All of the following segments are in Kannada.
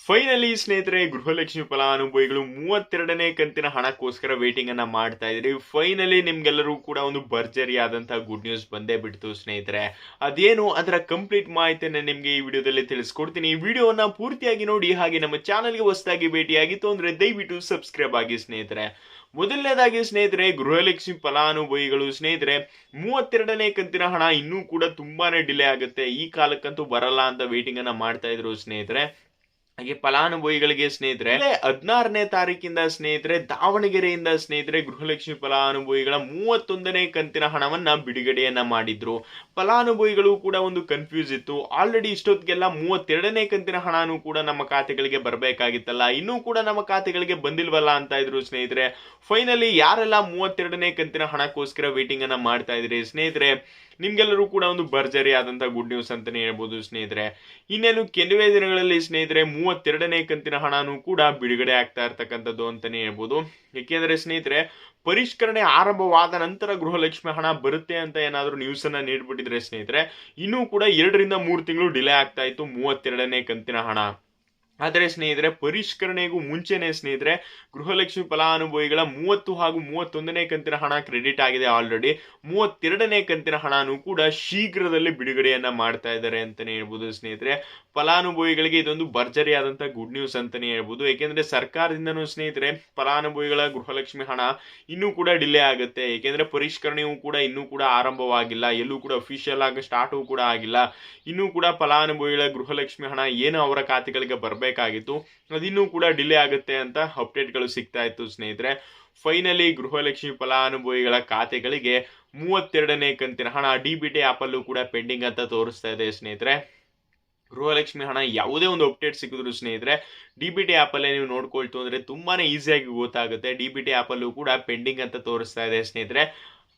ಫೈನಲಿ ಸ್ನೇಹಿತರೆ, ಗೃಹಲಕ್ಷ್ಮಿ ಫಲಾನುಭವಿಗಳು 32ನೇ ಕಂತಿನ ಹಣಕ್ಕೋಸ್ಕರ ವೇಟಿಂಗ್ ಅನ್ನ ಮಾಡ್ತಾ ಇದ್ರಿ. ಫೈನಲಿ ನಿಮ್ಗೆಲ್ಲರೂ ಕೂಡ ಒಂದು ಭರ್ಜರಿ ಆದಂತಹ ಗುಡ್ ನ್ಯೂಸ್ ಬಂದೇ ಬಿಡ್ತು ಸ್ನೇಹಿತರೆ. ಅದೇನು ಅದರ ಕಂಪ್ಲೀಟ್ ಮಾಹಿತಿಯನ್ನ ನಿಮ್ಗೆ ಈ ವಿಡಿಯೋದಲ್ಲಿ ತಿಳಿಸ್ಕೊಡ್ತೀನಿ. ಈ ವಿಡಿಯೋನ ಪೂರ್ತಿಯಾಗಿ ನೋಡಿ. ಹಾಗೆ ನಮ್ಮ ಚಾನಲ್ಗೆ ಹೊಸದಾಗಿ ಭೇಟಿಯಾಗಿತ್ತು ಅಂದ್ರೆ ದಯವಿಟ್ಟು ಸಬ್ಸ್ಕ್ರೈಬ್ ಆಗಿ ಸ್ನೇಹಿತರೆ. ಮೊದಲನೇದಾಗಿ ಸ್ನೇಹಿತರೆ, ಗೃಹಲಕ್ಷ್ಮಿ ಫಲಾನುಭವಿಗಳು ಸ್ನೇಹಿತರೆ 32ನೇ ಕಂತಿನ ಹಣ ಇನ್ನೂ ಕೂಡ ತುಂಬಾನೇ ಡಿಲೇ ಆಗುತ್ತೆ, ಈ ಕಾಲಕ್ಕಂತೂ ಬರಲ್ಲ ಅಂತ ವೇಟಿಂಗ್ ಅನ್ನ ಮಾಡ್ತಾ ಇದ್ರು ಸ್ನೇಹಿತರೆ. ಹಾಗೆ ಫಲಾನುಭವಿಗಳಿಗೆ ಸ್ನೇಹಿತರೆ 16ನೇ ತಾರೀಕಿಂದ ಸ್ನೇಹಿತರೆ ದಾವಣಗೆರೆಯಿಂದ ಸ್ನೇಹಿತರೆ ಗೃಹಲಕ್ಷ್ಮಿ ಫಲಾನುಭವಿಗಳ 31ನೇ ಕಂತಿನ ಹಣವನ್ನ ಬಿಡುಗಡೆಯನ್ನ ಮಾಡಿದ್ರು. ಫಲಾನುಭವಿಗಳು ಕೂಡ ಒಂದು ಕನ್ಫ್ಯೂಸ್ ಇತ್ತು. ಆಲ್ರೆಡಿ ಇಷ್ಟೊತ್ತಿಗೆಲ್ಲ 32ನೇ ಕಂತಿನ ಹಣನೂ ಕೂಡ ನಮ್ಮ ಖಾತೆಗಳಿಗೆ ಬರಬೇಕಾಗಿತ್ತಲ್ಲ, ಇನ್ನೂ ಕೂಡ ನಮ್ಮ ಖಾತೆಗಳಿಗೆ ಬಂದಿಲ್ವಲ್ಲ ಅಂತ ಇದ್ರು ಸ್ನೇಹಿತರೆ. ಫೈನಲಿ ಯಾರೆಲ್ಲ 32ನೇ ಕಂತಿನ ಹಣಕ್ಕೋಸ್ಕರ ವೇಟಿಂಗ್ ಅನ್ನ ಮಾಡ್ತಾ ಇದ್ರಿ ಸ್ನೇಹಿತರೆ, ನಿಮ್ಗೆಲ್ಲರೂ ಕೂಡ ಒಂದು ಭರ್ಜರಿ ಆದಂತಹ ಗುಡ್ ನ್ಯೂಸ್ ಅಂತಾನೆ ಹೇಳ್ಬೋದು ಸ್ನೇಹಿತರೆ. ಇನ್ನೇನು ಕೆಲವೇ ದಿನಗಳಲ್ಲಿ ಸ್ನೇಹಿತರೆ 32ನೇ ಕಂತಿನ ಹಣನೂ ಕೂಡ ಬಿಡುಗಡೆ ಆಗ್ತಾ ಇರ್ತಕ್ಕಂಥದ್ದು ಅಂತಾನೆ ಹೇಳ್ಬೋದು. ಏಕೆಂದ್ರೆ ಸ್ನೇಹಿತರೆ, ಪರಿಷ್ಕರಣೆ ಆರಂಭವಾದ ನಂತರ ಗೃಹಲಕ್ಷ್ಮಿ ಹಣ ಬರುತ್ತೆ ಅಂತ ಏನಾದ್ರು ನ್ಯೂಸ್ ಅನ್ನ ನೀಡ್ಬಿಟ್ಟಿದ್ರೆ ಸ್ನೇಹಿತರೆ, ಇನ್ನೂ ಕೂಡ 2ರಿಂದ 3 ತಿಂಗಳು ಡಿಲೇ ಆಗ್ತಾ ಇತ್ತು 32ನೇ ಕಂತಿನ ಹಣ. ಆದರೆ ಸ್ನೇಹಿತರೆ, ಪರಿಷ್ಕರಣೆಗೂ ಮುಂಚೆನೆ ಸ್ನೇಹಿತರೆ ಗೃಹಲಕ್ಷ್ಮಿ ಫಲಾನುಭವಿಗಳ 30 ಹಾಗೂ 31ನೇ ಕಂತಿನ ಹಣ ಕ್ರೆಡಿಟ್ ಆಗಿದೆ. ಆಲ್ರೆಡಿ 32ನೇ ಕಂತಿನ ಹಣನೂ ಕೂಡ ಶೀಘ್ರದಲ್ಲಿ ಬಿಡುಗಡೆಯನ್ನ ಮಾಡ್ತಾ ಇದ್ದಾರೆ ಅಂತಾನೆ ಹೇಳ್ಬೋದು ಸ್ನೇಹಿತರೆ. ಫಲಾನುಭವಿಗಳಿಗೆ ಇದೊಂದು ಭರ್ಜರಿ ಆದಂತಹ ಗುಡ್ ನ್ಯೂಸ್ ಅಂತಾನೆ ಹೇಳ್ಬೋದು. ಏಕೆಂದ್ರೆ ಸರ್ಕಾರದಿಂದನೂ ಸ್ನೇಹಿತರೆ ಫಲಾನುಭವಿಗಳ ಗೃಹಲಕ್ಷ್ಮಿ ಹಣ ಇನ್ನೂ ಕೂಡ ಡಿಲೇ ಆಗುತ್ತೆ. ಏಕೆಂದ್ರೆ ಪರಿಷ್ಕರಣೆಯೂ ಕೂಡ ಇನ್ನೂ ಕೂಡ ಆರಂಭವಾಗಿಲ್ಲ, ಎಲ್ಲೂ ಕೂಡ ಅಫಿಷಿಯಲ್ ಆಗಿ ಸ್ಟಾರ್ಟ್ ಕೂಡ ಆಗಿಲ್ಲ. ಇನ್ನೂ ಕೂಡ ಫಲಾನುಭವಿಗಳ ಗೃಹಲಕ್ಷ್ಮಿ ಹಣ ಏನು ಅವರ ಖಾತೆಗಳಿಗೆ ಬರಬೇಕಾಗಿತ್ತು ಅದಿನ್ನೂ ಕೂಡ ಡಿಲೇ ಆಗುತ್ತೆ ಅಂತ ಅಪ್ಡೇಟ್ಗಳು ಸಿಗ್ತಾ ಇತ್ತು ಸ್ನೇಹಿತರೆ. ಫೈನಲಿ ಗೃಹಲಕ್ಷ್ಮಿ ಫಲಾನುಭವಿಗಳ ಖಾತೆಗಳಿಗೆ 32ನೇ ಕಂತಿನ ಹಣ ಡಿಬಿಟಿ ಆಪ್ ಅಲ್ಲೂ ಕೂಡ ಪೆಂಡಿಂಗ್ ಅಂತ ತೋರಿಸ್ತಾ ಇದೆ ಸ್ನೇಹಿತರೆ. ಗೃಹಲಕ್ಷ್ಮಿ ಹಣ ಯಾವುದೇ ಒಂದು ಅಪ್ಡೇಟ್ ಸಿಕ್ಕಿದ್ರು ಸ್ನೇಹಿತರೆ ಡಿಬಿಟಿ ಆಪ್ ಅಲ್ಲೇ ನೀವು ನೋಡ್ಕೊಳ್ತು ಅಂದ್ರೆ ತುಂಬಾನೇ ಈಸಿಯಾಗಿ ಗೊತ್ತಾಗುತ್ತೆ. ಡಿಬಿಟಿ ಆಪ್ ಅಲ್ಲೂ ಕೂಡ ಪೆಂಡಿಂಗ್ ಅಂತ ತೋರಿಸ್ತಾ ಇದೆ ಸ್ನೇಹಿತರೆ.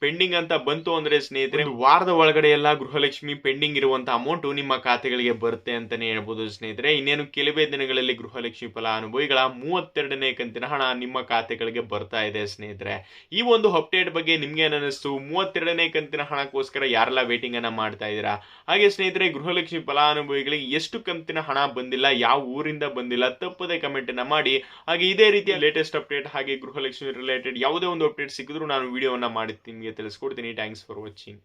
ಪೆಂಡಿಂಗ್ ಅಂತ ಬಂತು ಅಂದ್ರೆ ಸ್ನೇಹಿತರೆ ವಾರದ ಒಳಗಡೆ ಎಲ್ಲ ಗೃಹಲಕ್ಷ್ಮಿ ಪೆಂಡಿಂಗ್ ಇರುವಂತ ಅಮೌಂಟ್ ನಿಮ್ಮ ಖಾತೆಗಳಿಗೆ ಬರುತ್ತೆ ಅಂತಾನೆ ಹೇಳ್ಬೋದು ಸ್ನೇಹಿತರೆ. ಇನ್ನೇನು ಕೆಲವೇ ದಿನಗಳಲ್ಲಿ ಗೃಹಲಕ್ಷ್ಮಿ ಫಲಾನುಭವಿಗಳ 32ನೇ ಕಂತಿನ ಹಣ ನಿಮ್ಮ ಖಾತೆಗಳಿಗೆ ಬರ್ತಾ ಇದೆ ಸ್ನೇಹಿತರೆ. ಈ ಒಂದು ಅಪ್ಡೇಟ್ ಬಗ್ಗೆ ನಿಮ್ಗೆ ಏನಿಸ್ತು? 32ನೇ ಕಂತಿನ ಹಣಕ್ಕೋಸ್ಕರ ಯಾರೆಲ್ಲ ವೇಟಿಂಗ್ ಅನ್ನ ಮಾಡ್ತಾ ಇದ್ದೀರಾ? ಹಾಗೆ ಸ್ನೇಹಿತರೆ, ಗೃಹಲಕ್ಷ್ಮಿ ಫಲಾನುಭವಿಗಳಿಗೆ ಎಷ್ಟು ಕಂತಿನ ಹಣ ಬಂದಿಲ್ಲ, ಯಾವ ಊರಿಂದ ಬಂದಿಲ್ಲ, ತಪ್ಪದೆ ಕಮೆಂಟ್ ಅನ್ನ ಮಾಡಿ. ಹಾಗೆ ಇದೇ ರೀತಿಯ ಲೇಟೆಸ್ಟ್ ಅಪ್ಡೇಟ್ ಹಾಗೆ ಗೃಹಲಕ್ಷ್ಮಿ ರಿಲೇಟೆಡ್ ಯಾವುದೇ ಒಂದು ಅಪ್ಡೇಟ್ ಸಿಕ್ಕಿದ್ರು ನಾನು ವಿಡಿಯೋವನ್ನ ಮಾಡಿ ನಿಮಗೆ ತಿಳಿಸ್ಕೊಡ್ತೀನಿ. Thanks for watching.